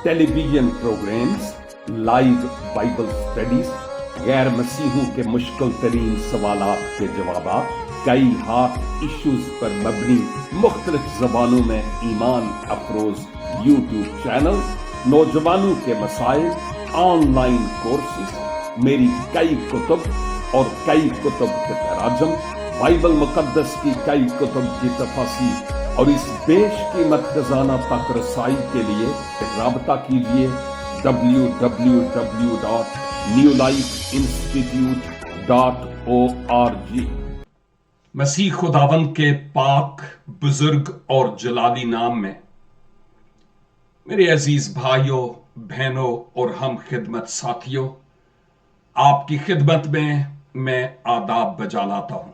Television programmes, live Bible studies, गैर मसीहों के मुश्किल तरीन सवालात के जवाब, कई हॉट इश्यूज पर मबनी मुख्तलिफ जबानों में ईमान अफरोज यूट्यूब चैनल, नौजवानों के मसाइल, ऑनलाइन कोर्सेज, मेरी कई कुतुब और कई कुतुब के तराजम, बाइबल मुकद्दस की कई कुतुब की तफासीर और इस बेशकीमत खजाना तक रसाई के लिए राबता कीजिए www.newlifeinstitute.org। मसीह खुदावंद के पाक, बुजुर्ग और जलाली नाम में मेरे अजीज भाइयों, बहनों और हम खिदमत साथियों, आपकी खिदमत में मैं आदाब बजा लाता हूं।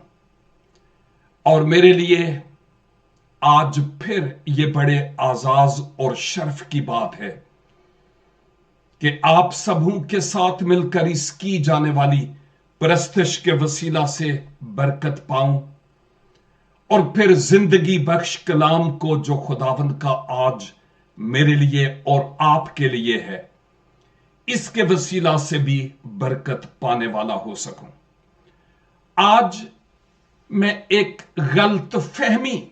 और मेरे लिए आज फिर ये बड़े आजाज और शर्फ की बात है कि आप सबों के साथ मिलकर इस की जाने वाली परस्तिश के वसीला से बरकत पाऊं और फिर जिंदगी बख्श कलाम को जो खुदावंद का आज मेरे लिए और आपके लिए है, इसके वसीला से भी बरकत पाने वाला हो सकूं। आज मैं एक गलत फहमी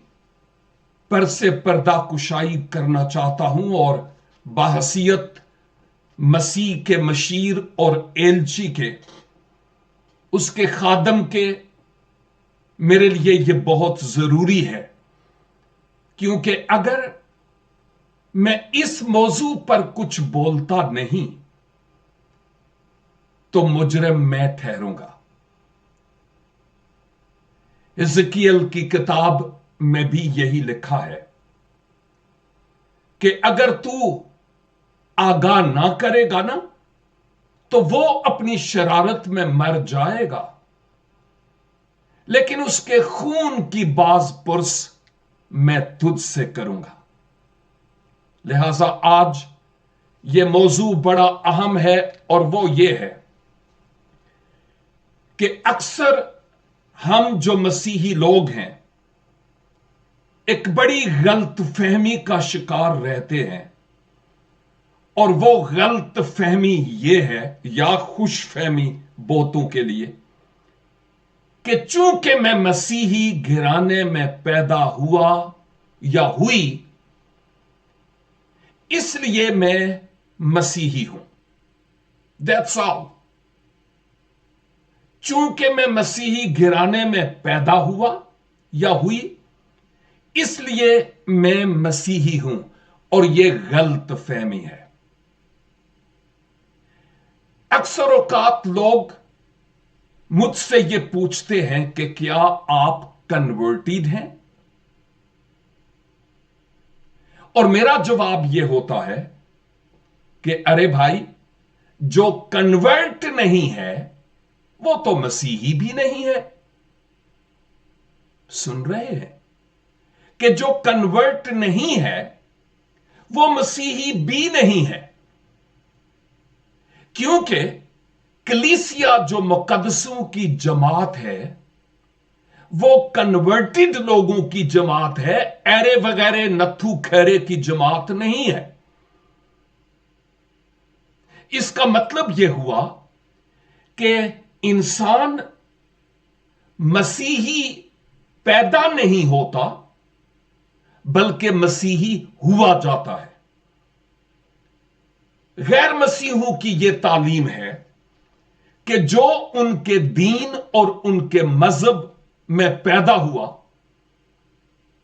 पर से पर्दा कुशाई करना चाहता हूं और बाहसियत मसीह के मशीर और एलची के, उसके खादम के, मेरे लिए यह बहुत जरूरी है, क्योंकि अगर मैं इस मौजू पर कुछ बोलता नहीं तो मुजरिम मैं ठहरूंगा। हिजकिय्याल की किताब में भी यही लिखा है कि अगर तू आगाह ना करेगा ना तो वो अपनी शरारत में मर जाएगा, लेकिन उसके खून की बाज पुरस मैं तुझ से करूंगा। लिहाजा आज यह मौजू बड़ा अहम है और वो ये है कि अक्सर हम जो मसीही लोग हैं एक बड़ी गलत फहमी का शिकार रहते हैं, और वो गलत फहमी ये है, या खुश फहमी बहुतों के लिए, कि चूंकि मैं मसीही घराने में पैदा हुआ या हुई इसलिए मैं मसीही हूं। That's all. चूंकि मैं मसीही घराने में पैदा हुआ या हुई इसलिए मैं मसीही हूं, और यह गलत फहमी है। अक्सर औकात लोग मुझसे यह पूछते हैं कि क्या आप कन्वर्टेड हैं, और मेरा जवाब यह होता है कि अरे भाई, जो कन्वर्ट नहीं है वो तो मसीही भी नहीं है। सुन रहे हैं कि जो कन्वर्ट नहीं है वो मसीही भी नहीं है, क्योंकि कलीसिया जो मुकद्दसों की जमात है वो कन्वर्टेड लोगों की जमात है, एरे वगैरह नत्थू खैरे की जमात नहीं है। इसका मतलब यह हुआ कि इंसान मसीही पैदा नहीं होता बल्कि मसीही हुआ जाता है। गैर मसीहों की यह तालीम है कि जो उनके दीन और उनके मजहब में पैदा हुआ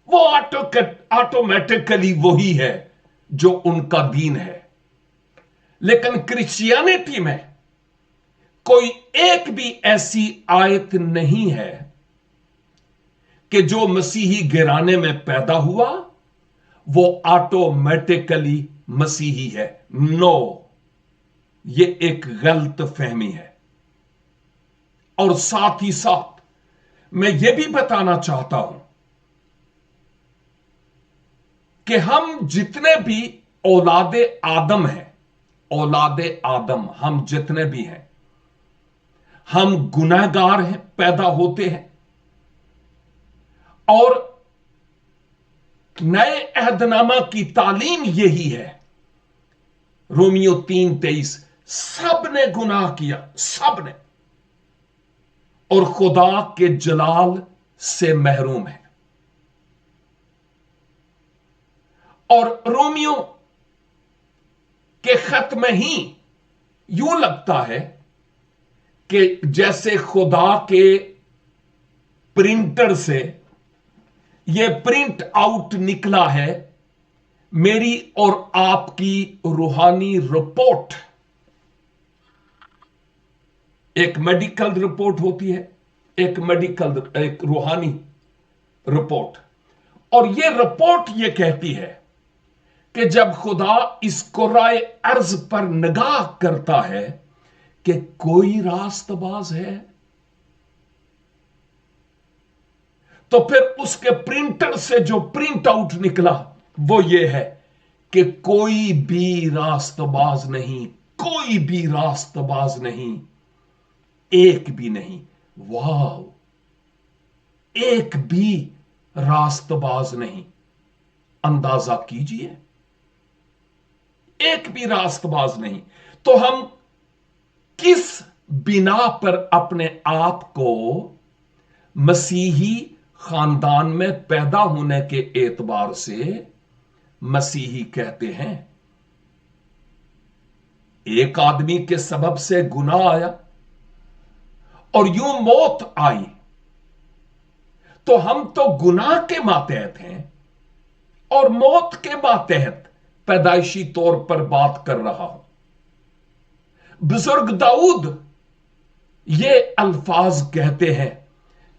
वो ऑटोमेटिकली वही है जो उनका दीन है। लेकिन क्रिश्चियनिटी में कोई एक भी ऐसी आयत नहीं है कि जो मसीही घराने में पैदा हुआ वो ऑटोमेटिकली मसीही है। नो, ये एक गलत फहमी है। और साथ ही साथ मैं ये भी बताना चाहता हूं कि हम जितने भी औलादे आदम हैं, औलादे आदम हम जितने भी हैं, हम गुनहगार हैं, पैदा होते हैं। और नए अहदनामा की तालीम यही है रोमियो 3:23, सब ने गुनाह किया, सब ने, और खुदा के जलाल से महरूम है। और रोमियो के खत में ही यूं लगता है कि जैसे खुदा के प्रिंटर से यह प्रिंट आउट निकला है मेरी और आपकी रूहानी रिपोर्ट। एक मेडिकल रिपोर्ट होती है, एक रूहानी रिपोर्ट। और यह रिपोर्ट यह कहती है कि जब खुदा इस कुराए अर्ज पर निगाह करता है कि कोई रास्तबाज है, तो फिर उसके प्रिंटर से जो प्रिंट आउट निकला वो ये है कि कोई भी रास्तबाज नहीं, कोई भी रास्तबाज नहीं, एक भी नहीं। वाह, एक भी रास्तबाज नहीं। अंदाजा कीजिए, एक भी रास्तबाज नहीं। तो हम किस बिना पर अपने आप को मसीही खानदान में पैदा होने के एतबार से मसीही कहते हैं? एक आदमी के सबब से गुनाह आया और यूं मौत आई, तो हम तो गुनाह के मातहत हैं और मौत के मातहत पैदाइशी तौर पर बात कर रहा हूं। बुजुर्ग दाऊद ये अल्फाज कहते हैं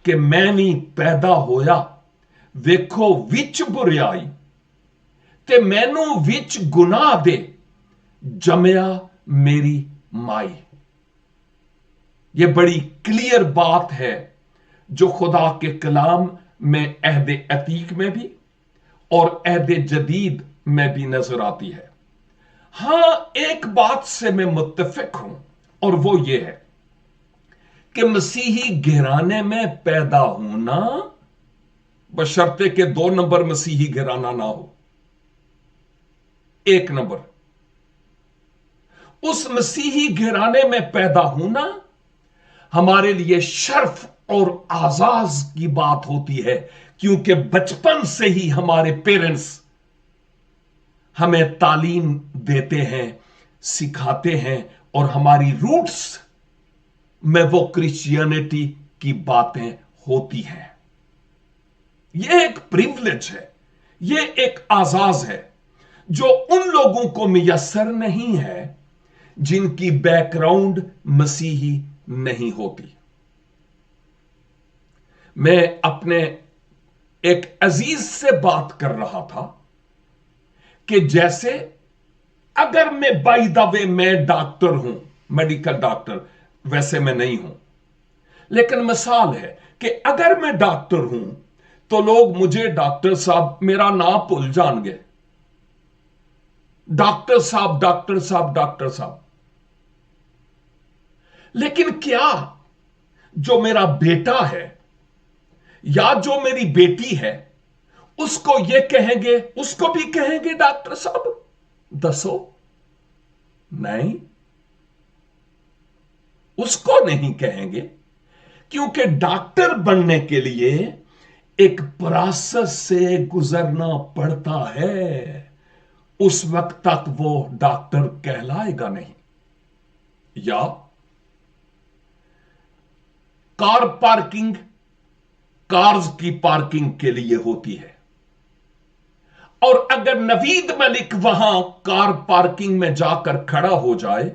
कि मैं नहीं पैदा होया वेखो विच बुराई ते मैनू विच गुनाह दे जमया मेरी माई। यह बड़ी क्लियर बात है जो खुदा के कलाम में अहद अतीक में भी और अहद जदीद में भी नजर आती है। हां, एक बात से मैं मुत्तफिक हूं और वो ये है कि मसीही घराने में पैदा होना, बशर्ते के 2 नंबर मसीही घराना ना हो। 1 नंबर, उस मसीही घराने में पैदा होना हमारे लिए शर्फ और आजाज की बात होती है, क्योंकि बचपन से ही हमारे पेरेंट्स हमें तालीम देते हैं, सिखाते हैं और हमारी रूट्स में वो क्रिश्चियनिटी की बातें होती हैं। यह एक प्रिविलेज है, यह एक आजाज है जो उन लोगों को मुयस्सर नहीं है जिनकी बैकग्राउंड मसीही नहीं होती। मैं अपने एक अजीज से बात कर रहा था कि जैसे अगर मैं बाय द वे मैं डॉक्टर हूं, मेडिकल डॉक्टर, वैसे मैं नहीं हूं, लेकिन मिसाल है कि अगर मैं डॉक्टर हूं तो लोग मुझे डॉक्टर साहब, मेरा नाम भूल जाएंगे, डॉक्टर साहब, डॉक्टर साहब, डॉक्टर साहब। लेकिन क्या जो मेरा बेटा है या जो मेरी बेटी है उसको ये कहेंगे, उसको भी कहेंगे डॉक्टर साहब? दसो, नहीं, उसको नहीं कहेंगे, क्योंकि डॉक्टर बनने के लिए एक प्रोसेस से गुजरना पड़ता है। उस वक्त तक वो डॉक्टर कहलाएगा नहीं। या कार पार्किंग कार्स की पार्किंग के लिए होती है, और अगर नवीद मलिक वहां कार पार्किंग में जाकर खड़ा हो जाए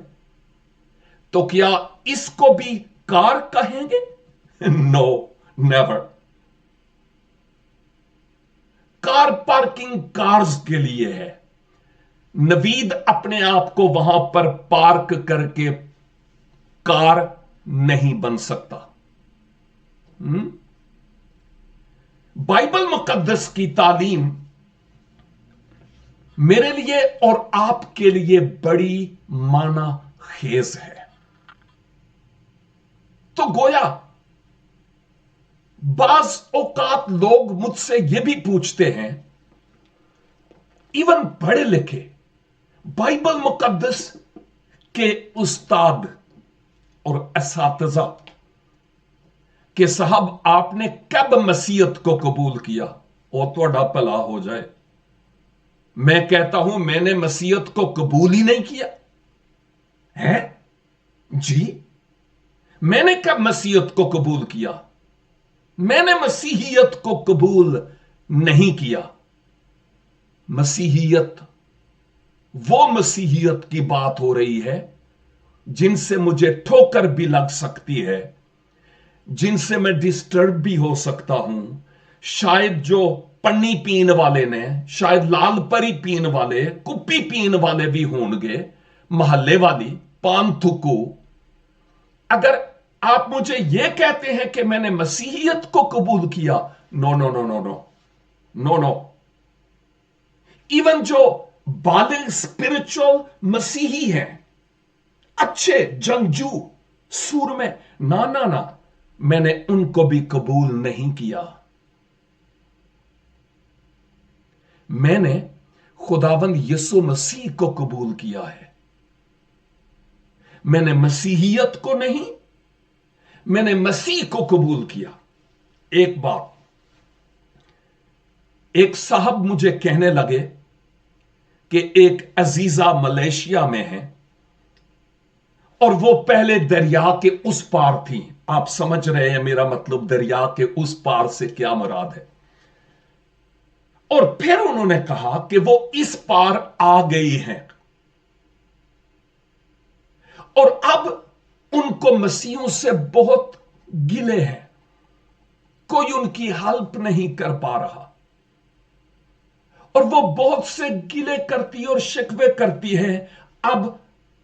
तो क्या इसको भी कार कहेंगे? No, never. Car parking cars के लिए है। नवीद अपने आप को वहां पर पार्क करके कार नहीं बन सकता। बाइबल मुकद्दस की तालीम मेरे लिए और आपके लिए बड़ी माना खेज है। तो गोया बाज औकात लोग मुझसे यह भी पूछते हैं, इवन पढ़े लिखे, बाइबल मुकद्दस के उस्ताद और असातिज़ा कि साहब आपने कब मसीहत को कबूल किया, और ਤੁਹਾਡਾ भला हो जाए। मैं कहता हूं मैंने मसीहत को कबूल ही नहीं किया है जी। मैंने कब मसीहत को कबूल किया? मैंने मसीहियत को कबूल नहीं किया। मसीहियत, वो मसीहियत की बात हो रही है जिनसे मुझे ठोकर भी लग सकती है, जिनसे मैं डिस्टर्ब भी हो सकता हूं। शायद जो पन्नी पीन वाले ने, शायद लाल परी पीन वाले, कुप्पी पीन वाले भी होंगे, महल्ले वाली, पान थुकू। अगर आप मुझे यह कहते हैं कि मैंने मसीहियत को कबूल किया, no no no no no no no. Even जो बालिग स्पिरिचुअल मसीही हैं, अच्छे जंगजू, सूरमे, ना ना ना, मैंने उनको भी कबूल नहीं किया। मैंने खुदावंद यीशु मसीह को कबूल किया है। मैंने मसीहियत को नहीं, मैंने मसीह को कबूल किया। एक बात, एक साहब मुझे कहने लगे कि एक अजीजा मलेशिया में है और वो पहले दरिया के उस पार थी। आप समझ रहे हैं मेरा मतलब, दरिया के उस पार से क्या मुराद है। और फिर उन्होंने कहा कि वो इस पार आ गई हैं और अब उनको मसीहों से बहुत गिले हैं, कोई उनकी हेल्प नहीं कर पा रहा, और वो बहुत से गिले करती और शिकवे करती है। अब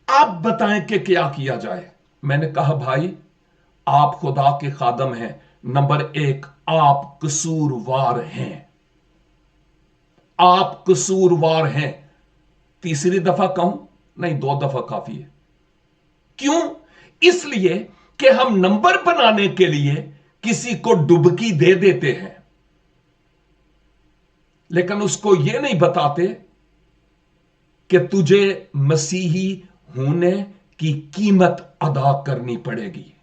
आप बताएं कि क्या किया जाए। मैंने कहा भाई, आप खुदा के खादम हैं, नंबर एक, आप कसूरवार हैं, आप कसूरवार हैं। तीसरी दफा कहूं? नहीं, 2 दफा काफी है। क्यों? इसलिए कि हम नंबर बनाने के लिए किसी को डुबकी दे देते हैं, लेकिन उसको यह नहीं बताते कि तुझे मसीही होने की कीमत अदा करनी पड़ेगी।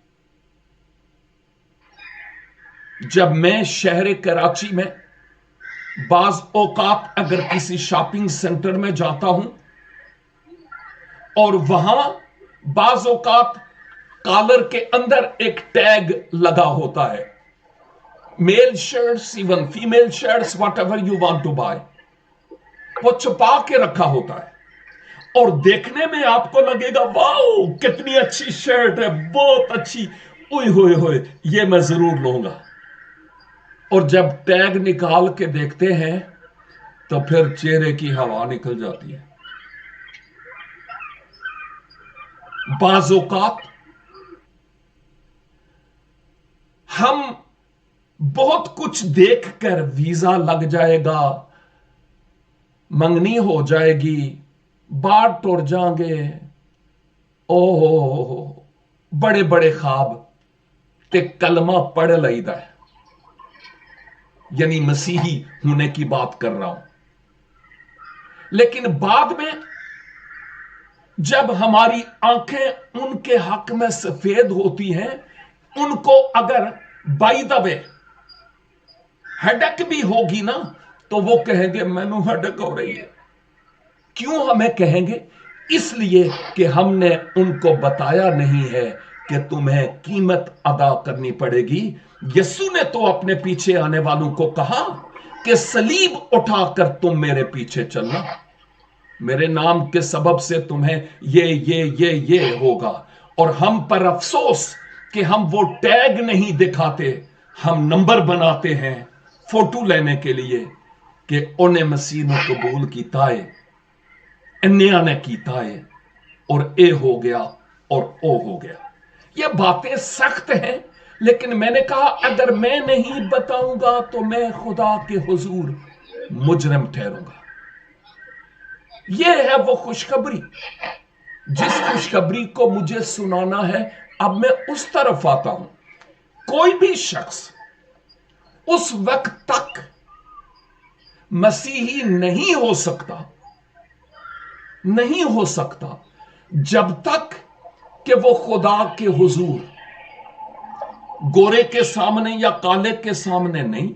जब मैं शहर कराची में बाज औकात अगर किसी शॉपिंग सेंटर में जाता हूं और वहां बाज औकात कॉलर के अंदर एक टैग लगा होता है, male shirts, even female shirts, whatever you want to buy, वो छुपा के रखा होता है और देखने में आपको लगेगा वाओ कितनी अच्छी शर्ट है, बहुत अच्छी, ओए होए होए, ये मैं जरूर लूंगा। और जब टैग निकाल के देखते हैं तो फिर चेहरे की हवा निकल जाती है। बाज़ौकात हम बहुत कुछ देखकर वीजा लग जाएगा, मंगनी हो जाएगी, बाढ़ टुर जाएंगे, ओहो बड़े बड़े ख्वाब ते कलमा पढ़ लईदा है, यानी मसीही होने की बात कर रहा हूं। लेकिन बाद में जब हमारी आंखें उनके हक में सफेद होती हैं, उनको अगर बाय द वे हेडक भी होगी ना, तो वो कहेंगे मैनू हेडक हो रही है। क्यों हमें कहेंगे? इसलिए कि हमने उनको बताया नहीं है कि तुम्हें कीमत अदा करनी पड़ेगी। यीशु ने तो अपने पीछे आने वालों को कहा कि सलीब उठाकर तुम मेरे पीछे चलना, मेरे नाम के सबब से तुम्हें ये होगा। और हम पर अफसोस कि हम वो टैग नहीं दिखाते, हम नंबर बनाते हैं फोटो लेने के लिए कि उन्हें मसीह ने कबूल कीता है, अन्या ने कीता है, और ए हो गया और ओ हो गया। ये बातें सख्त हैं, लेकिन मैंने कहा अगर मैं नहीं बताऊंगा तो मैं खुदा के हुजूर मुजरिम ठहरूंगा। यह है वो खुशखबरी जिस खुशखबरी को मुझे सुनाना है। अब मैं उस तरफ आता हूं। कोई भी शख्स उस वक्त तक मसीही नहीं हो सकता نہیں ہو سکتا جب تک کہ وہ خدا کے حضور گورے کے سامنے یا کالے کے سامنے نہیں،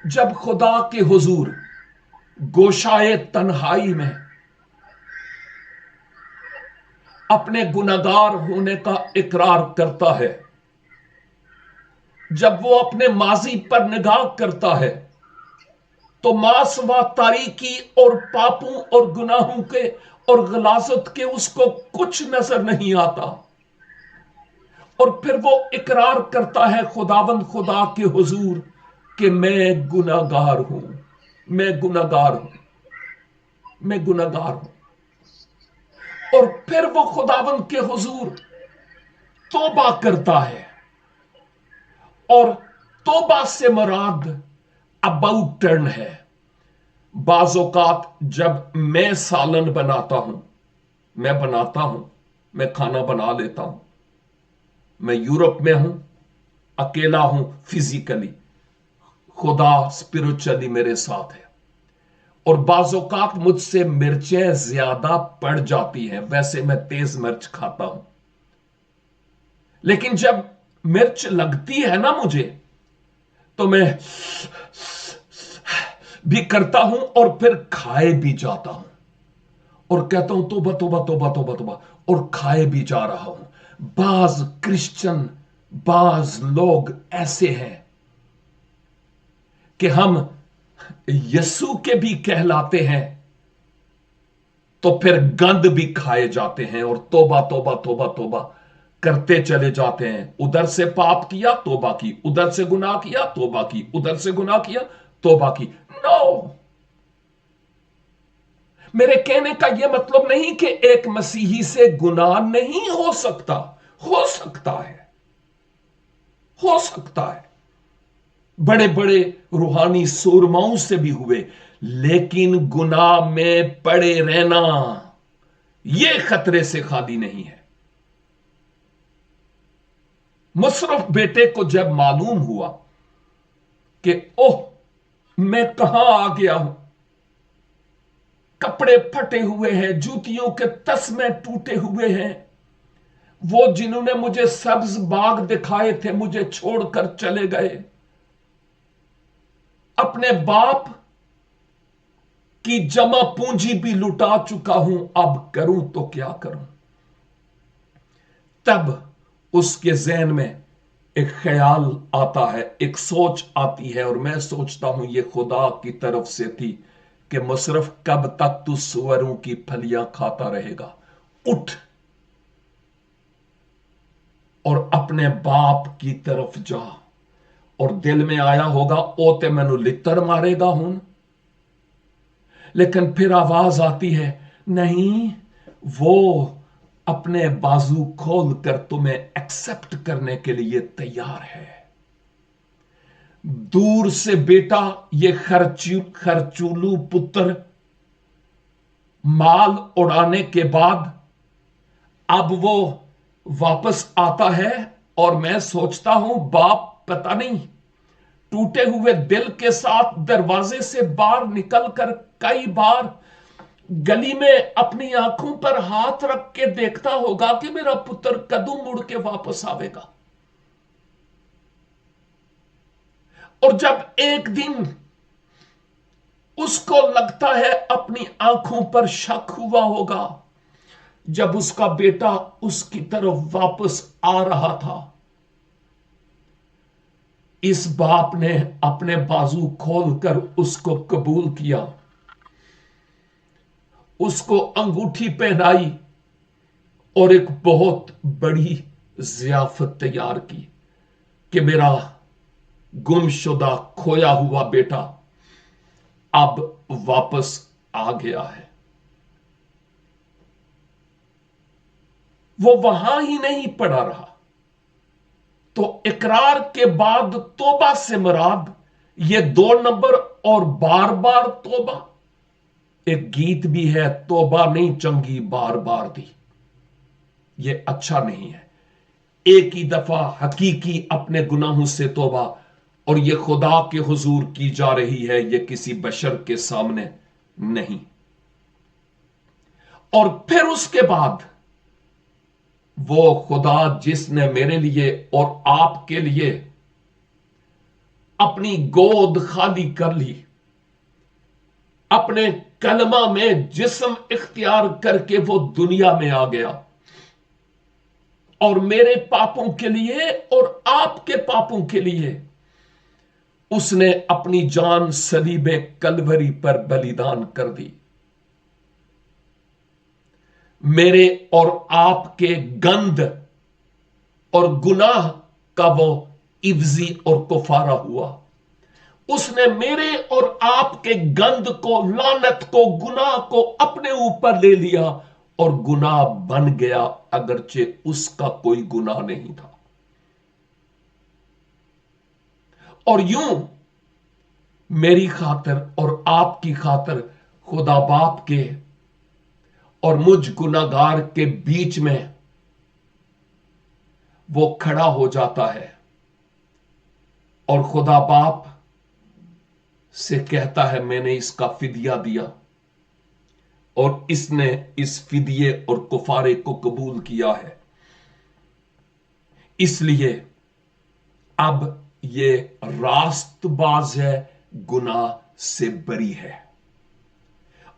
جب خدا کے حضور گوشائے تنہائی میں اپنے گناہگار ہونے کا اقرار کرتا ہے، جب وہ اپنے ماضی پر نگاہ کرتا ہے تو ماسوا تاریکی اور پاپوں اور گناہوں کے اور غلاظت کے اس کو کچھ نظر نہیں آتا، اور پھر وہ اقرار کرتا ہے خداوند خدا کے حضور کہ میں گناہگار ہوں، میں گناہگار ہوں، میں گناہگار ہوں۔ اور پھر وہ خداوند کے حضور توبہ کرتا ہے، اور توبہ سے مراد اباؤٹ ٹرن ہے۔ بعض اوقات جب میں سالن بناتا ہوں، میں کھانا بنا لیتا ہوں، میں یورپ میں ہوں، اکیلا ہوں فزیکلی، خدا اسپرچولی میرے ساتھ ہے، اور بعض اوقات مجھ سے مرچیں زیادہ پڑ جاتی ہیں، ویسے میں تیز مرچ کھاتا ہوں، لیکن جب مرچ لگتی ہے نا مجھے تو میں بھی کرتا ہوں اور پھر کھائے بھی جاتا ہوں اور کہتا ہوں توبہ توبہ توبہ توبہ توبہ، اور کھائے بھی جا رہا ہوں۔ بعض کرسچن، بعض لوگ ایسے ہیں کہ ہم یسوع کے بھی کہلاتے ہیں تو پھر گند بھی کھائے جاتے ہیں اور توبہ توبہ توبہ توبہ کرتے چلے جاتے ہیں۔ ادھر سے پاپ کیا توبہ کی، ادھر سے گناہ کیا توبہ کی، ادھر سے گناہ کیا توبہ کی۔ نو، میرے کہنے کا یہ مطلب نہیں کہ ایک مسیحی سے گناہ نہیں ہو سکتا، ہو سکتا ہے، ہو سکتا ہے، بڑے بڑے روحانی سورماؤں سے بھی ہوئے، لیکن گناہ میں پڑے رہنا یہ خطرے سے خالی نہیں ہے۔ مصرف بیٹے کو جب معلوم ہوا کہ اوہ میں کہاں آ گیا ہوں، کپڑے پھٹے ہوئے ہیں، جوتیوں کے تسمے ٹوٹے ہوئے ہیں، وہ جنہوں نے مجھے سبز باغ دکھائے تھے مجھے چھوڑ کر چلے گئے، اپنے باپ کی جمع پونجی بھی لٹا چکا ہوں، اب کروں تو کیا کروں؟ تب اس کے ذہن میں ایک خیال آتا ہے، ایک سوچ آتی ہے، اور میں سوچتا ہوں یہ خدا کی طرف سے تھی کہ مصرف کب تک تو سوروں کی پھلیاں کھاتا رہے گا، اٹھ اور اپنے باپ کی طرف جا۔ اور دل میں آیا ہوگا او تے مینو لتر مارے گا ہوں، لیکن پھر آواز آتی ہے نہیں، وہ اپنے بازو کھول کر تمہیں ایکسپٹ کرنے کے لیے تیار ہے۔ دور سے بیٹا، یہ خرچولو پتر مال اڑانے کے بعد اب وہ واپس آتا ہے، اور میں سوچتا ہوں باپ پتہ نہیں ٹوٹے ہوئے دل کے ساتھ دروازے سے باہر نکل کر کئی بار گلی میں اپنی آنکھوں پر ہاتھ رکھ کے دیکھتا ہوگا کہ میرا پتر کدوں مڑ کے واپس آئے گا، اور جب ایک دن اس کو لگتا ہے اپنی آنکھوں پر شک ہوا ہوگا، جب اس کا بیٹا اس کی طرف واپس آ رہا تھا، اس باپ نے اپنے بازو کھول کر اس کو قبول کیا، اس کو انگوٹھی پہنائی اور ایک بہت بڑی ضیافت تیار کی کہ میرا گم شدہ کھویا ہوا بیٹا اب واپس آ گیا ہے۔ وہ وہاں ہی نہیں پڑا رہا، تو اقرار کے بعد توبہ سے مراد یہ 2 نمبر اور بار بار توبہ۔ ایک گیت بھی ہے، توبہ نہیں چنگی بار بار دی، یہ اچھا نہیں ہے۔ ایک ہی دفعہ حقیقی اپنے گناہوں سے توبہ، اور یہ خدا کے حضور کی جا رہی ہے، یہ کسی بشر کے سامنے نہیں۔ और फिर उसके बाद वो खुदा जिसने मेरे लिए और आपके लिए अपनी गोद खाली कर ली, अपने कलमा में जिस्म इख्तियार करके वो दुनिया में आ गया और मेरे पापों के लिए और आपके पापों के लिए उसने अपनी जान सलीबे कलवरी पर बलिदान कर दी। मेरे और आपके गंद और गुनाह का वो इवजी और कुफारा हुआ। उसने मेरे और आपके गंद को, लानत को, गुनाह को अपने ऊपर ले लिया और गुनाह बन गया, अगरचे उसका कोई गुनाह नहीं था। और यूं मेरी खातिर और आपकी खातिर खुदा बाप के और मुझ गुनाहगार के बीच में वो खड़ा हो जाता है और खुदा बाप से कहता है, मैंने इसका फिदिया दिया और इसने इस फिदिये और कुफारे को कबूल किया है, इसलिए अब ये रास्तबाज है, गुनाह से बरी है।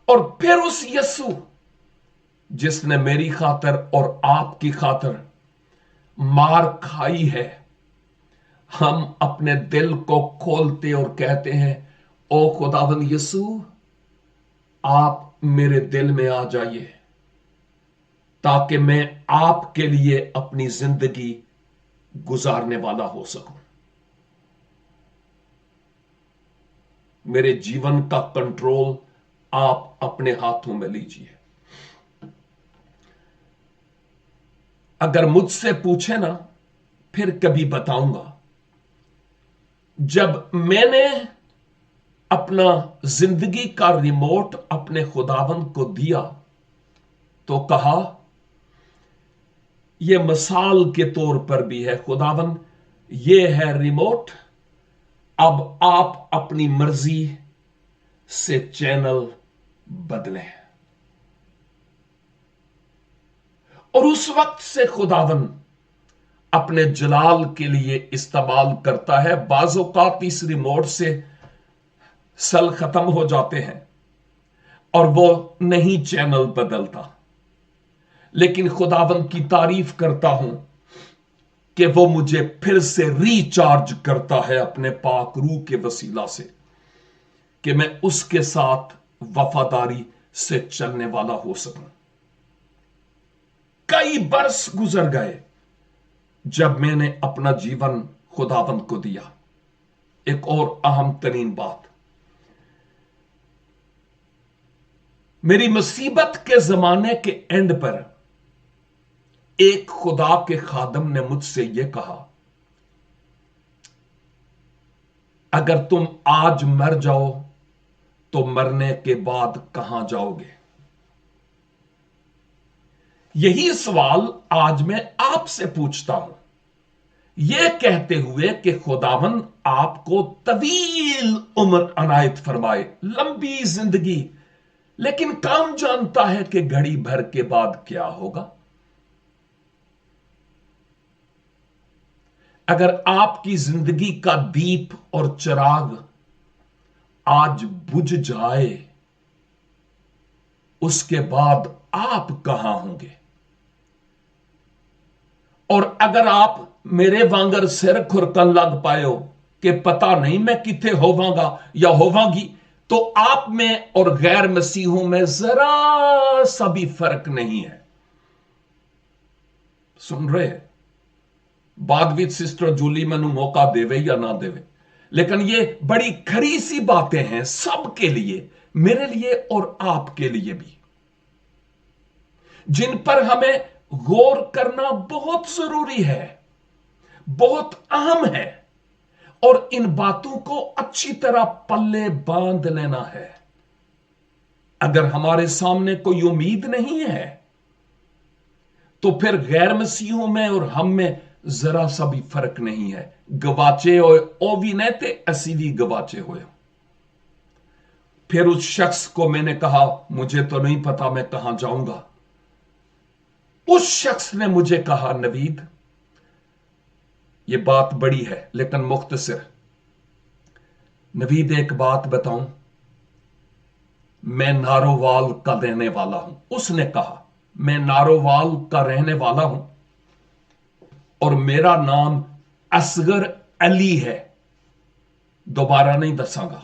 और फिर उस यीशु जिसने मेरी खातिर और आपकी खातिर मार खाई है, हम अपने दिल को खोलते और कहते हैं, ओ खुदावंद यीशु, आप मेरे दिल में आ जाइए ताकि मैं आपके लिए अपनी जिंदगी गुजारने वाला हो सकूं। मेरे जीवन का कंट्रोल आप अपने हाथों में लीजिए। अगर मुझसे पूछे ना, फिर कभी बताऊंगा, जब मैंने अपना जिंदगी का रिमोट अपने खुदावंद को दिया तो कहा, यह मिसाल के तौर पर भी है, खुदावंद ये है रिमोट, अब आप अपनी मर्जी से चैनल बदलें। और उस वक्त से खुदावंद अपने जलाल के लिए इस्तेमाल करता है। बाज़ औक़ात इस रिमोट से सल खत्म हो जाते हैं और वो नहीं चैनल बदलता, लेकिन खुदावंद की तारीफ करता हूं कि वो मुझे फिर से रिचार्ज करता है अपने पाक रूह के वसीला से, कि मैं उसके साथ वफादारी से चलने वाला हो सकूं। कई बरस गुजर गए जब मैंने अपना जीवन खुदावंद को दिया। एक और अहम तरीन बात, मेरी मुसीबत के जमाने के एंड पर एक खुदा के खादम ने मुझसे यह कहा, अगर तुम आज मर जाओ तो मरने के बाद कहां जाओगे? यही सवाल आज मैं आपसे पूछता हूं, यह कहते हुए कि खुदावंद आपको तवील उम्र अनायत फरमाए, लंबी जिंदगी, लेकिन कौन जानता है कि घड़ी भर के बाद क्या होगा? अगर आपकी जिंदगी का दीप और चिराग आज बुझ जाए, उसके बाद आप कहां होंगे? और अगर आप मेरे वांगर सिर खुरकन लग पायो कि पता नहीं मैं किथे होवांगा या होवांगी, तो आप में और गैर मसीहों में जरा सा भी फर्क नहीं है। सुन रहे? बाद विच सिस्टर जूली मैनू मौका देवे या ना देवे, लेकिन ये बड़ी खरी सी बातें हैं सबके लिए, मेरे लिए और आपके लिए भी, जिन पर हमें गौर करना बहुत जरूरी है, बहुत अहम है, और इन बातों को अच्छी तरह पल्ले बांध लेना है। अगर हमारे सामने कोई उम्मीद नहीं है तो फिर गैर मसीहों में और हम में जरा सा भी फर्क नहीं है। गवाचे होए ओ भी नहीं ते असी भी गवाचे होए। फिर उस शख्स को मैंने कहा, मुझे तो नहीं पता मैं कहां जाऊंगा। उस शख्स ने मुझे कहा, नवीद ये बात बड़ी है लेकिन मुख्तसर, नवीद एक बात बताऊं, मैं नारोवाल का रहने वाला हूं। उसने कहा, मैं नारोवाल का रहने वाला हूं और मेरा नाम असगर अली है। दोबारा नहीं दसांगा।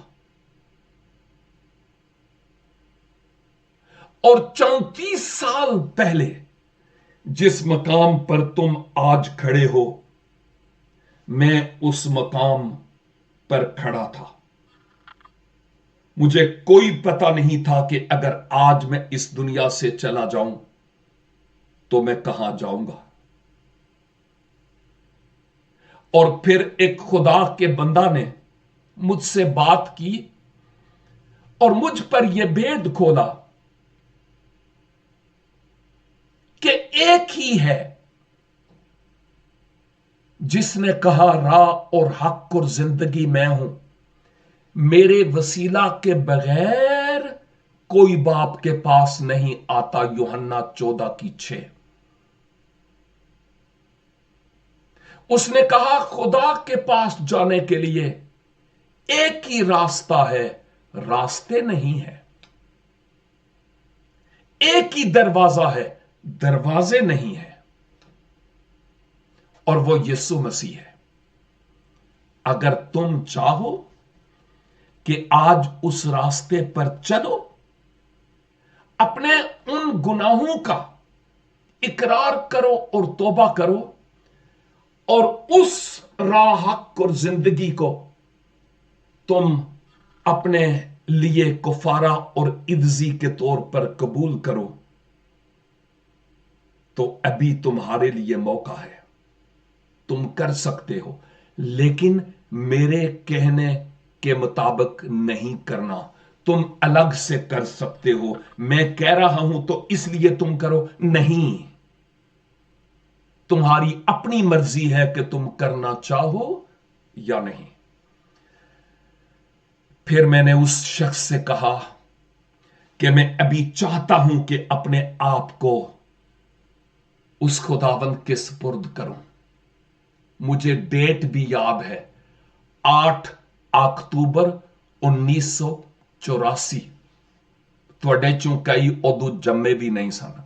और 34 साल पहले जिस मकाम पर तुम आज खड़े हो, मैं उस मकाम पर खड़ा था। मुझे कोई पता नहीं था कि अगर आज मैं इस दुनिया से चला जाऊं तो मैं कहां जाऊंगा। और फिर एक खुदा के बंदा ने मुझसे बात की और मुझ पर यह भेद खोला कि एक ही है जिसने कहा, राह और हक और जिंदगी मैं हूं, मेरे वसीला के बगैर कोई बाप के पास नहीं आता। यूहन्ना 14:6। उसने कहा, खुदा के पास जाने के लिए एक ही रास्ता है, रास्ते नहीं है। एक ही दरवाजा है, दरवाजे नहीं है, और वो यीशु मसीह है। अगर तुम चाहो कि आज उस रास्ते पर चलो, अपने उन गुनाहों का इकरार करो और तौबा करो, और उस राह हक और जिंदगी को तुम अपने लिए कुफारा और इज्जी के तौर पर कबूल करो, तो अभी तुम्हारे लिए मौका है। तुम कर सकते हो, लेकिन मेरे कहने के मुताबिक नहीं करना। तुम अलग से कर सकते हो, मैं कह रहा हूं तो इसलिए तुम करो, नहीं। तुम्हारी अपनी मर्जी है कि तुम करना चाहो या नहीं। फिर मैंने उस शख्स से कहा कि मैं अभी चाहता हूं कि अपने आप को उस खुदावंद के सुपुर्द करूं। मुझे डेट भी याद है, 8 अक्टूबर 1984। थोड़े चों कई उदू जम्मे भी नहीं सन।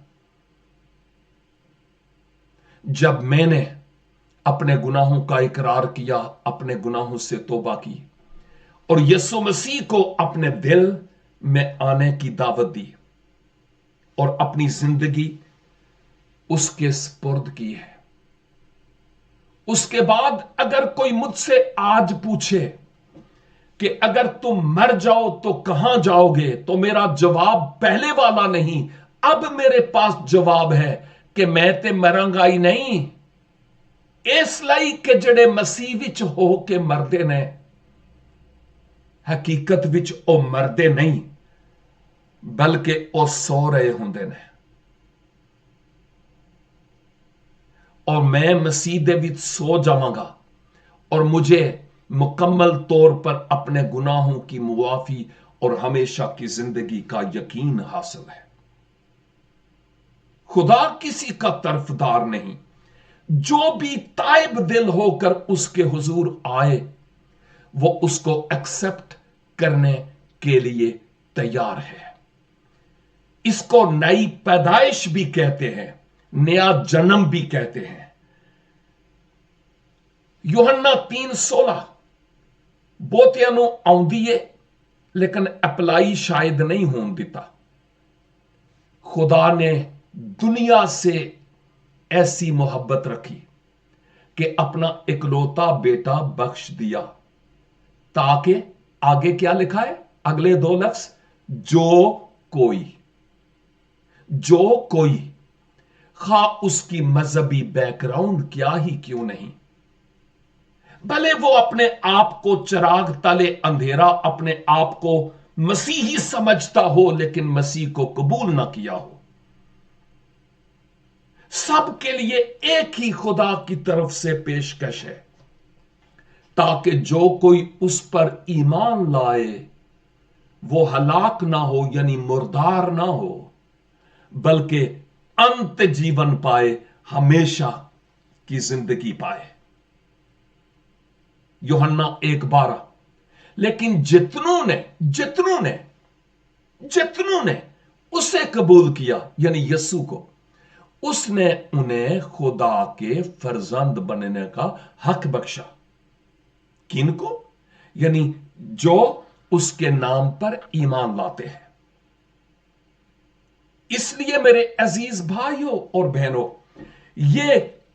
जब मैंने अपने गुनाहों का इकरार किया, अपने गुनाहों से तौबा की और यीशु मसीह को अपने दिल में आने की दावत दी और अपनी जिंदगी उसके सुपुर्द की है। उसके बाद अगर कोई मुझसे आज पूछे कि अगर तुम मर जाओ तो कहां जाओगे, तो मेरा जवाब पहले वाला नहीं, अब मेरे पास जवाब है कि मैं ते मरांगा ही नहीं, इसलिए कि जड़े मसीह विच हो के मरदे ने, हकीकत विच ओ मरदे नहीं बल्कि ओ सो रहे होंदे ने। और मैं मसीह दे विच सो जावांगा और मुझे मुकम्मल तौर पर अपने गुनाहों की मुआफी और हमेशा की जिंदगी का यकीन हासिल है। खुदा किसी का तरफदार नहीं। जो भी ताइब दिल होकर उसके हुजूर आए, वो उसको एक्सेप्ट करने के लिए तैयार है। इसको नई पैदाइश भी कहते हैं, नया जन्म भी कहते हैं। यूहन्ना 3:16 ਬਹੁਤਿਆਂ ਨੂੰ ਆਉਂਦੀ ਏ लेकिन अप्लाई शायद नहीं होने देता। खुदा ने दुनिया से ऐसी मोहब्बत रखी कि अपना इकलौता बेटा बख्श दिया, ताकि आगे क्या लिखा है, अगले 2 लफ्ज, जो कोई खा उसकी मजहबी बैकग्राउंड क्या ही क्यों नहीं, भले वो अपने आप को चिराग तले अंधेरा, अपने आप को मसीही समझता हो लेकिन मसीह को कबूल ना किया हो, सबके लिए एक ही खुदा की तरफ से पेशकश है, ताकि जो कोई उस पर ईमान लाए وہ ہلاک نہ ہو یعنی مردار نہ ہو، بلکہ انت جیون پائے، ہمیشہ کی زندگی پائے۔ یوحنا 1:12۔ لیکن جتنوں نے اسے قبول کیا یعنی یسوع کو، اس نے انہیں خدا کے فرزند بننے کا حق بخشا۔ کن کو؟ یعنی جو اس کے نام پر ایمان لاتے ہیں۔ اس لیے میرے عزیز بھائیوں اور بہنوں، یہ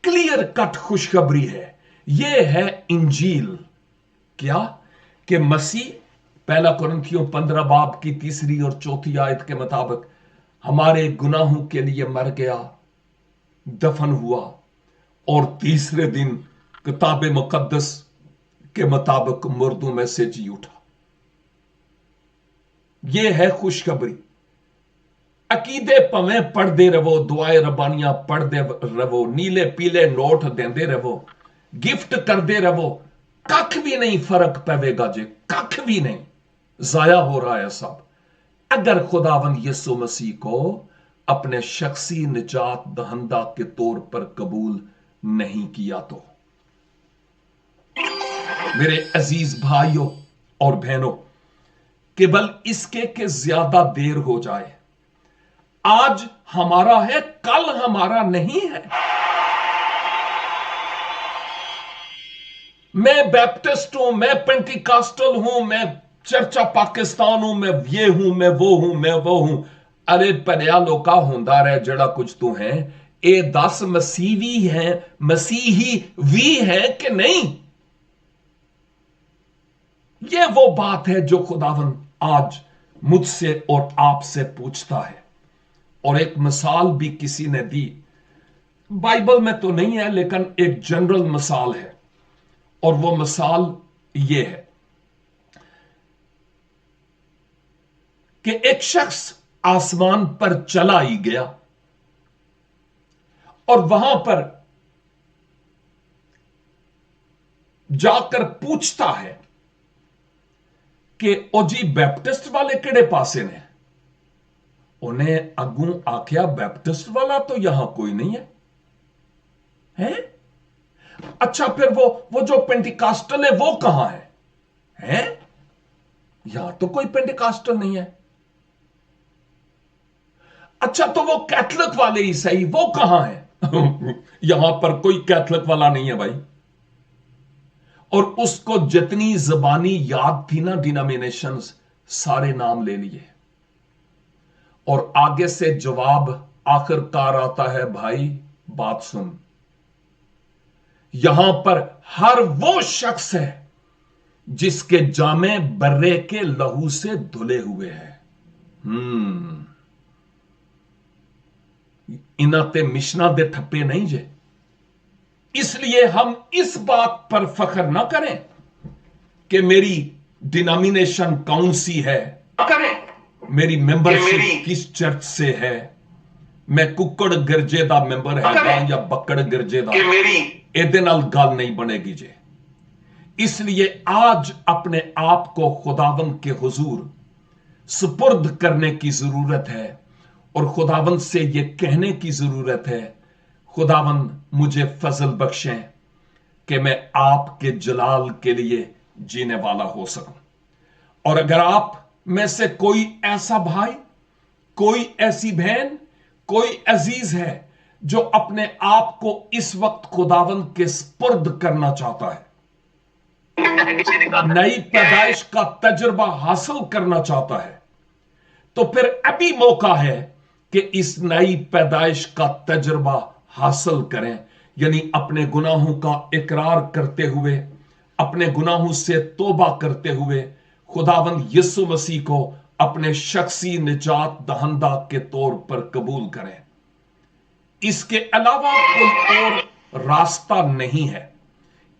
کلیئر کٹ خوشخبری ہے، یہ ہے انجیل۔ کیا؟ کہ مسیح پہلا کرنتھیوں 15 باب کی 3 اور 4 آیت کے مطابق ہمارے گناہوں کے لیے مر گیا، دفن ہوا، اور تیسرے دن کتاب مقدس کے مطابق مردوں میں سے جی اٹھا۔ یہ ہے خوشخبری۔ عقیدے پویں پڑھتے رہو، دعائے ربانیاں پڑھتے رہو، نیلے پیلے نوٹ دیندے رہو، گفٹ کرتے رہو، کھ بھی نہیں فرق پوے گا جے، کھ بھی نہیں، ضائع ہو رہا ہے سب، اگر خداوند یسوع مسیح کو اپنے شخصی نجات دہندہ کے طور پر قبول نہیں کیا تو۔ میرے عزیز بھائیوں اور بہنوں، کہ بل اس کے کہ زیادہ دیر ہو جائے، آج ہمارا ہے، کل ہمارا نہیں ہے۔ میں بیپٹسٹ ہوں، میں پینٹیکاسٹل ہوں، میں چرچا پاکستان ہوں، میں یہ ہوں، میں وہ ہوں، میں وہ ہوں۔ ارے پنیا لوکا ہوندا رہے جڑا کچھ تو ہیں، اے 10 مسیحی ہیں، مسیحی وی ہیں کہ نہیں؟ یہ وہ بات ہے جو خداوند آج مجھ سے اور آپ سے پوچھتا ہے۔ اور ایک مثال بھی کسی نے دی، بائبل میں تو نہیں ہے لیکن ایک جنرل مثال ہے، اور وہ مثال یہ ہے کہ ایک شخص آسمان پر چلا ہی گیا، اور وہاں پر جا کر پوچھتا ہے کہ او جی بیپٹسٹ والے کیڑے پاسے نے؟ انہیں اگوں آکھیا بیپٹسٹ والا تو یہاں کوئی نہیں ہے۔ اچھا پھر وہ جو پینٹیکاسٹل ہے وہ کہاں ہے؟ یہاں تو کوئی پینٹیکاسٹل نہیں ہے۔ اچھا تو وہ کیتھولک والے ہی صحیح، وہ کہاں ہے؟ یہاں پر کوئی کیتھولک والا نہیں ہے بھائی۔ اور اس کو جتنی زبانی یاد تھی نا ڈینامینیشنز، سارے نام لے لیے، اور آگے سے جواب آخر کار آتا ہے، بھائی بات سن، یہاں پر ہر وہ شخص ہے جس کے جامے برے کے لہو سے دھلے ہوئے ہیں۔ انہاں مشنا دے ٹھپے نہیں جے۔ اس لیے ہم اس بات پر فخر نہ کریں کہ میری ڈینامینیشن کون سی ہے، میری ممبرشپ کس چرچ سے ہے، میں ککڑ گرجے دا ممبر ہے یا بکڑ گرجے دا، ایدے نال گل نہیں بنے گی جے۔ اس لیے آج اپنے آپ کو خداوند کے حضور سپرد کرنے کی ضرورت ہے، اور خداوند سے یہ کہنے کی ضرورت ہے، خداوند مجھے فضل بخشیں کہ میں آپ کے جلال کے لیے جینے والا ہو سکوں۔ اور اگر آپ میں سے کوئی ایسا بھائی، کوئی ایسی بہن، کوئی عزیز ہے جو اپنے آپ کو اس وقت خداوند کے سپرد کرنا چاہتا ہے، نئی پیدائش کا تجربہ حاصل کرنا چاہتا ہے، تو پھر ابھی موقع ہے کہ اس نئی پیدائش کا تجربہ حاصل کریں، یعنی اپنے گناہوں کا اقرار کرتے ہوئے، اپنے گناہوں سے توبہ کرتے ہوئے خداوند یسوع مسیح کو اپنے شخصی نجات دہندہ کے طور پر قبول کریں۔ اس کے علاوہ کوئی اور راستہ نہیں ہے۔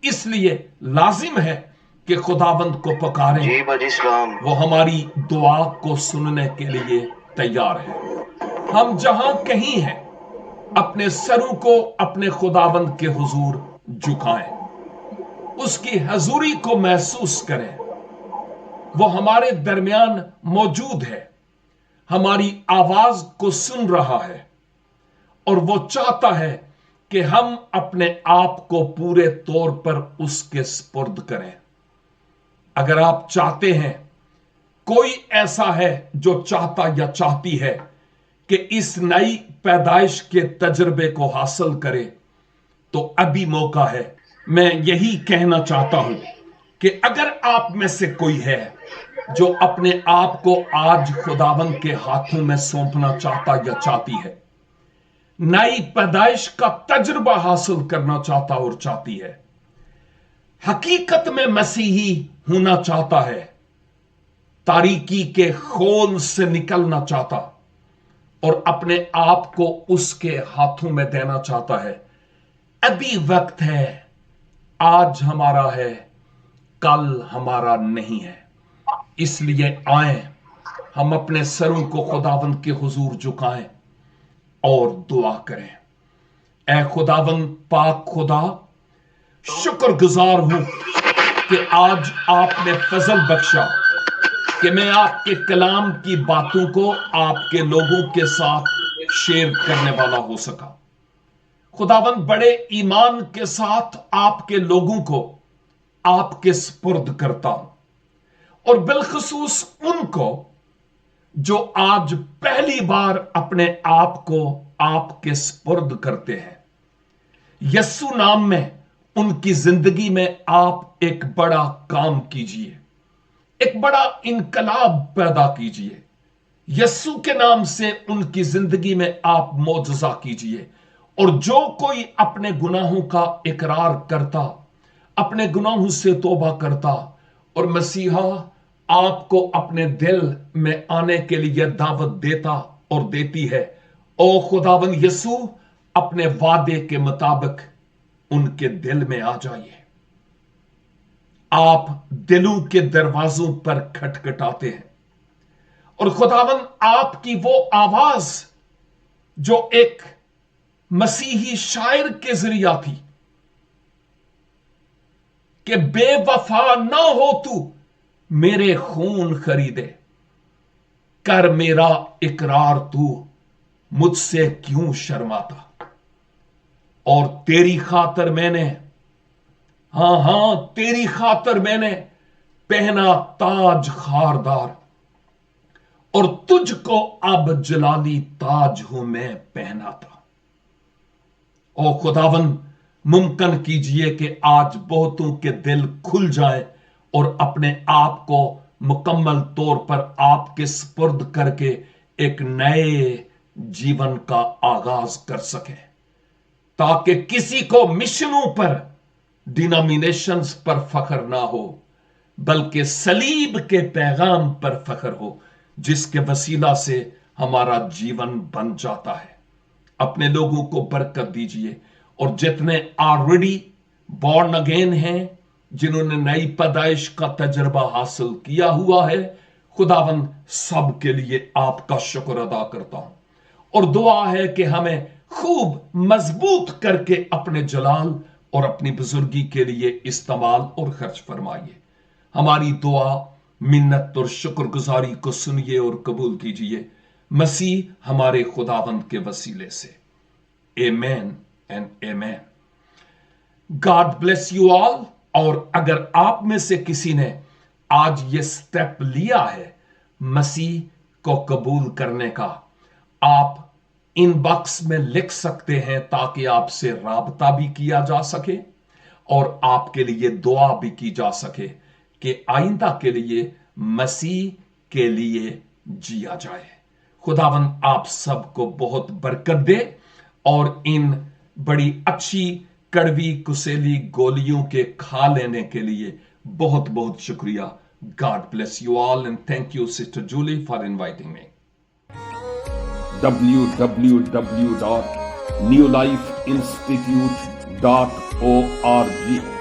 اس لیے لازم ہے کہ خداوند کو پکاریں، وہ ہماری دعا کو سننے کے لیے تیار ہے۔ ہم جہاں کہیں ہیں اپنے سروں کو اپنے خداوند کے حضور جھکائیں، اس کی حضوری کو محسوس کریں، वो हमारे दरमियान मौजूद है, हमारी आवाज को सुन रहा है और वो चाहता है कि हम अपने आप को पूरे तौर पर उसके सुपुर्द करें। अगर आप चाहते हैं, कोई ऐसा है जो चाहता या चाहती है कि इस नई पैदाइश के तजुर्बे को हासिल करे, तो अभी मौका है। मैं यही कहना चाहता हूं कि अगर आप में से कोई है जो अपने आप को आज खुदावंद के हाथों में सौंपना चाहता या चाहती है, नई पैदाइश का तजुर्बा हासिल करना चाहता और चाहती है, हकीकत में मसीही होना चाहता है, तारीकी के खोल से निकलना चाहता और अपने आप को उसके हाथों में देना चाहता है, अभी वक्त है। आज हमारा है, कल हमारा नहीं है। इसलिए आए, हम अपने सरों को खुदावंद के हुजूर झुकाएं और दुआ करें। ऐ खुदावंद पाक खुदा, शुक्रगुजार हूं कि आज आपने फजल बख्शा कि मैं आपके कलाम की बातों को आपके लोगों के साथ शेयर करने वाला हो सका। खुदावंद, बड़े ईमान के साथ आपके लोगों को आपके सुपुर्द करता हूं, और बिलखसूस उनको जो आज पहली बार अपने आप को आपके सुपुर्द करते हैं। यस्सु नाम में उनकी जिंदगी में आप एक बड़ा काम कीजिए, एक बड़ा इनकलाब पैदा कीजिए। यस्सु के नाम से उनकी जिंदगी में आप मौजज़ा कीजिए। और जो कोई अपने गुनाहों का इकरार करता, अपने गुनाहों से तौबा करता और मसीहा आपको अपने दिल में आने के लिए दावत देता और देती है, ओ खुदावंद यस्सु, अपने वादे के मुताबिक उनके दिल में आ जाइए। आप दिलों के दरवाजों पर खटखटाते हैं, और खुदावंद आपकी वो आवाज जो एक मसीही शायर के जरिया थी कि बेवफा ना हो तू मेरे खून खरीदे, कर मेरा इकरार तू मुझसे क्यों शर्माता। और तेरी खातर मैंने, हां तेरी खातर मैंने पहना ताज खारदार, और तुझको अब जलाली ताज हूं मैं पहनाता। ओ खुदावन, मुमकिन कीजिए कि आज बहुतों के दिल खुल जाए और अपने आप को मुकम्मल तौर पर आपके सुपुर्द करके एक नए जीवन का आगाज कर सके, ताकि किसी को मिशनों पर, डिनोमिनेशंस पर फख्र ना हो, बल्कि सलीब के पैगाम पर फख्र हो, जिसके वसीला से हमारा जीवन बन जाता है। अपने लोगों को बरकत दीजिए, और जितने ऑलरेडी बॉर्न अगेन हैं, जिन्होंने नई पैदाइश का तजर्बा हासिल किया हुआ है, खुदावन सब के लिए आपका शुक्र अदा करता हूं, और दुआ है कि हमें खूब मजबूत करके अपने जलाल और अपनी बुजुर्गी के लिए इस्तेमाल और खर्च फरमाइए। हमारी दुआ, मिन्नत और शुक्रगुजारी को सुनिए और कबूल कीजिए, मसीह हमारे खुदावंद के वसीले से। आमीन एंड आमीन। God bless you all. और अगर आप में से किसी ने आज ये स्टेप लिया है मसीह को कबूल करने का, आप इनबॉक्स में लिख सकते हैं, ताकि आपसे राबता भी किया जा सके और आपके लिए दुआ भी की जा सके कि आइंदा के लिए मसीह के लिए जिया जाए। खुदावन आप सबको बहुत बरकत दे, और इन बड़ी अच्छी कड़वी कुसेली गोलियों के खा लेने के लिए बहुत बहुत शुक्रिया। God bless you all and thank you sister Julie for inviting me. www.newlifeinstitute.org